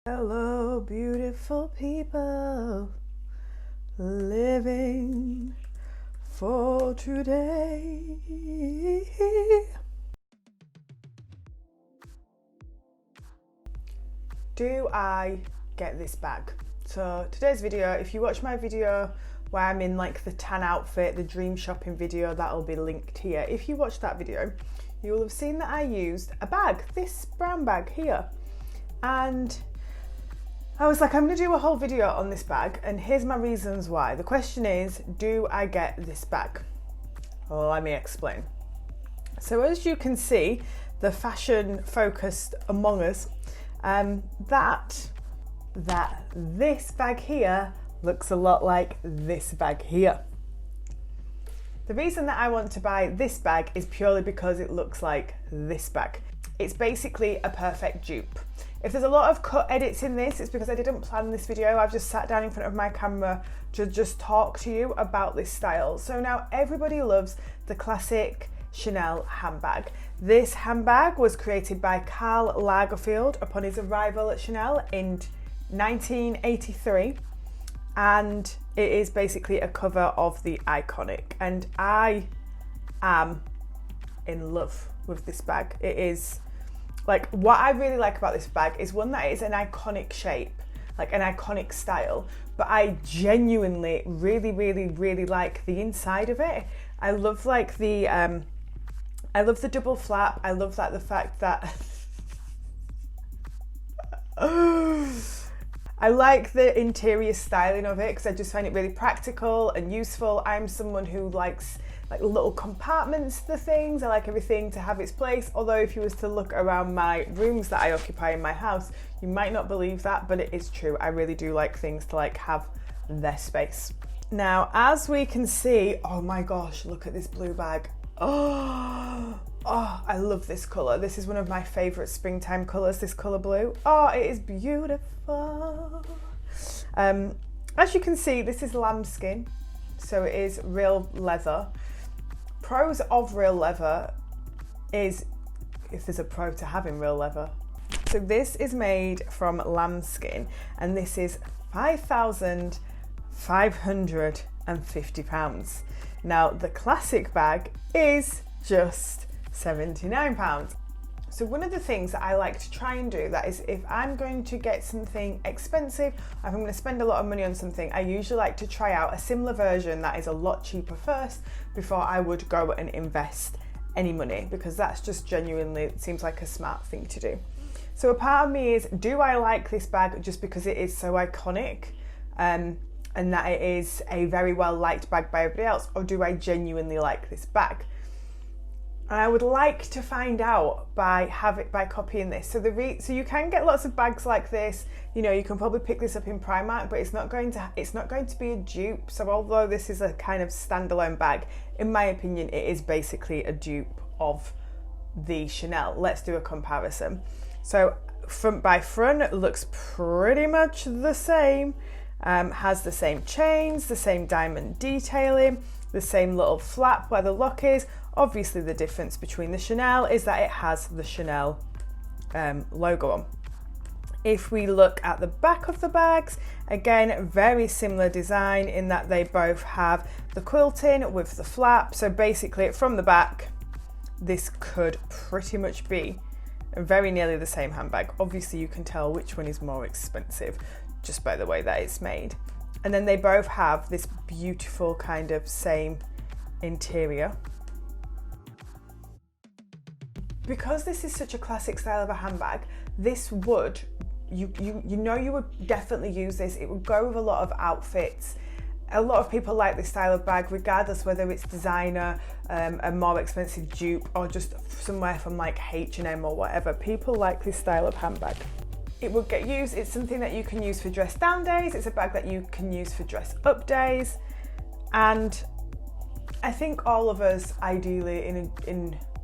Hello, beautiful people living for today. Do I get this bag? So today's video, if you watch my video where I'm in like the tan outfit, the dream shopping video, that'll be linked here. If you watch that video, you will have seen that I used a bag, this brown bag here. And I was like, I'm gonna do a whole video on this bag, and here's my reasons why. The question is, do I get this bag? Well, let me explain. So as you can see, the fashion focused among us, that this bag here looks a lot like this bag here. The reason that I want to buy this bag is purely because it looks like this bag. It's basically a perfect dupe. If there's a lot of cut edits in this, it's because I didn't plan this video. I've just sat down in front of my camera to just talk to you about this style. So now everybody loves the classic Chanel handbag. This handbag was created by Karl Lagerfeld upon his arrival at Chanel in 1983. And it is basically a cover of the Iconic. And I am in love with this bag. It is, like, what I really like about this bag is one, that it is an iconic shape, like an iconic style, but I genuinely really like the inside of it. I love like the I love the double flap. I love like the fact that I like the interior styling of it because I just find it really practical and useful. I'm someone who likes like little compartments to things. I like everything to have its place. Although if you was to look around my rooms that I occupy in my house, you might not believe that, but it is true. I really do like things to like have their space. Now, as we can see, oh my gosh, look at this blue bag. Oh, I love this colour. This is one of my favourite springtime colours, this colour blue. Oh, it is beautiful. As you can see, this is lambskin, so it is real leather. Pros of real leather is, if there's a pro to having real leather. So this is made from lambskin, and this is £5,550. Now the classic bag is just £79. So one of the things that I like to try and do, that is, if I'm going to get something expensive, if I'm going to spend a lot of money on something, I usually like to try out a similar version that is a lot cheaper first before I would go and invest any money, because that's just genuinely, it seems like a smart thing to do. So a part of me is, do I like this bag just because it is so iconic and that it is a very well liked bag by everybody else, or do I genuinely like this bag? And I would like to find out by copying this. So so you can get lots of bags like this. You know, you can probably pick this up in Primark, but it's not going to be a dupe. So although this is a kind of standalone bag, in my opinion, it is basically a dupe of the Chanel. Let's do a comparison. So front by front, it looks pretty much the same. Has the same chains, the same diamond detailing, the same little flap where the lock is. Obviously the difference between the Chanel is that it has the Chanel logo on. If we look at the back of the bags, again, very similar design in that they both have the quilting with the flap. So basically from the back, this could pretty much be very nearly the same handbag. Obviously you can tell which one is more expensive just by the way that it's made. And then they both have this beautiful kind of same interior. Because this is such a classic style of a handbag, this would, you would definitely use this. It would go with a lot of outfits. A lot of people like this style of bag, regardless whether it's designer, a more expensive dupe, or just somewhere from like H&M or whatever. People like this style of handbag. It would get used. It's something that you can use for dress down days. It's a bag that you can use for dress up days. And I think all of us ideally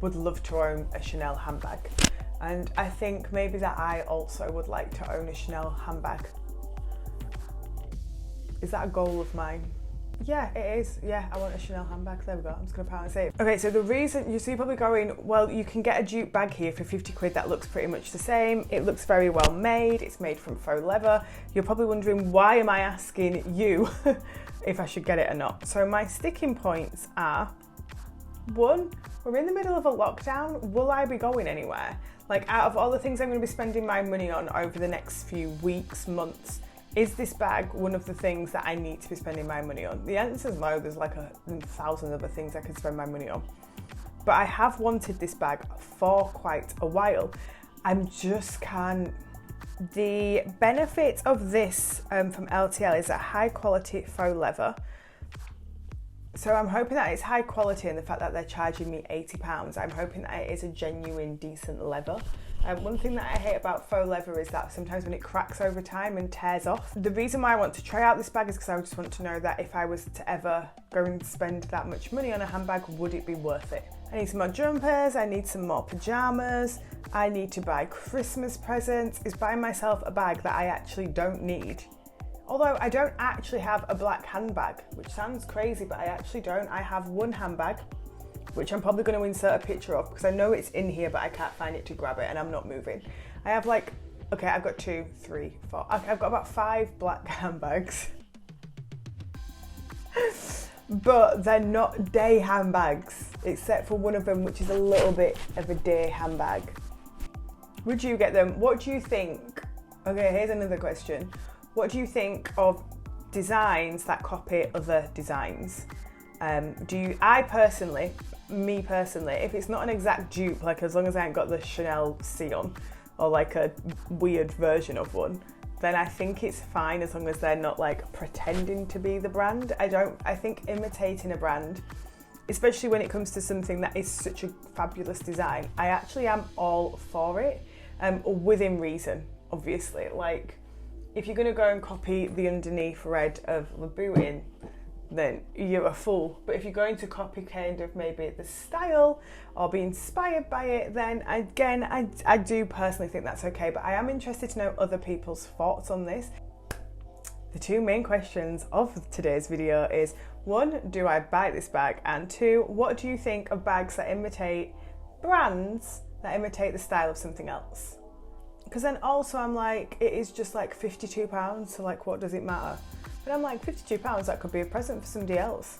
would love to own a Chanel handbag. And I think maybe that I also would like to own a Chanel handbag. Is that a goal of mine? Yeah, it is. Yeah, I want a Chanel handbag. There we go. I'm just going to pound and save. Okay, so the reason, you see, you're probably going, well, you can get a Dupe bag here for 50 quid that looks pretty much the same. It looks very well made. It's made from faux leather. You're probably wondering, why am I asking you if I should get it or not? So my sticking points are, one, we're in the middle of a lockdown. Will I be going anywhere? Like, out of all the things I'm going to be spending my money on over the next few weeks, months, is this bag one of the things that I need to be spending my money on? The answer is no. There's like 1,000 other things I could spend my money on. But I have wanted this bag for quite a while. I'm just can't. The benefit of this from LTL is a high quality faux leather. So I'm hoping that it's high quality, and the fact that they're charging me £80, I'm hoping that it is a genuine, decent leather. One thing that I hate about faux leather is that sometimes when it cracks over time and tears off. The reason why I want to try out this bag is because I just want to know that if I was to ever go and spend that much money on a handbag, would it be worth it? I need some more jumpers, I need some more pyjamas, I need to buy Christmas presents. Is buying myself a bag that I actually don't need. Although I don't actually have a black handbag, which sounds crazy, but I actually don't. I have one handbag, which I'm probably going to insert a picture of because I know it's in here, but I can't find it to grab it and I'm not moving. I have like, okay, I've got 2, 3, 4. I've got about 5 black handbags. But they're not day handbags, except for one of them, which is a little bit of a day handbag. Would you get them? What do you think? Okay, here's another question. What do you think of designs that copy other designs? Me personally, if it's not an exact dupe, like as long as I ain't got the Chanel C on or like a weird version of one, then I think it's fine as long as they're not like pretending to be the brand. I think imitating a brand, especially when it comes to something that is such a fabulous design, I actually am all for it, within reason, obviously. Like, if you're going to go and copy the underneath red of Louboutin, then you're a fool. But if you're going to copy kind of maybe the style or be inspired by it, then again, I do personally think that's okay. But I am interested to know other people's thoughts on this. The 2 main questions of today's video is, 1, do I buy this bag? And 2, what do you think of bags that imitate brands that imitate the style of something else? Because then also I'm like, it is just like £52, so like what does it matter? But I'm like, £52, that could be a present for somebody else.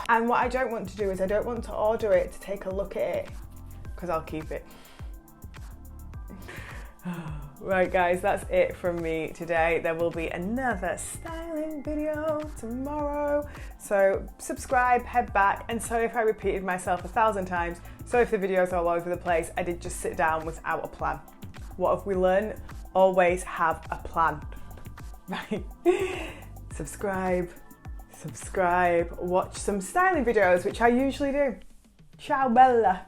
And what I don't want to do is I don't want to order it to take a look at it, because I'll keep it. Right guys, that's it from me today. There will be another styling video tomorrow. So subscribe, head back, and sorry if I repeated myself 1,000 times. So if the video's all over the place, I did just sit down without a plan. What have we learned? Always have a plan. Right? Subscribe, watch some styling videos, which I usually do. Ciao Bella.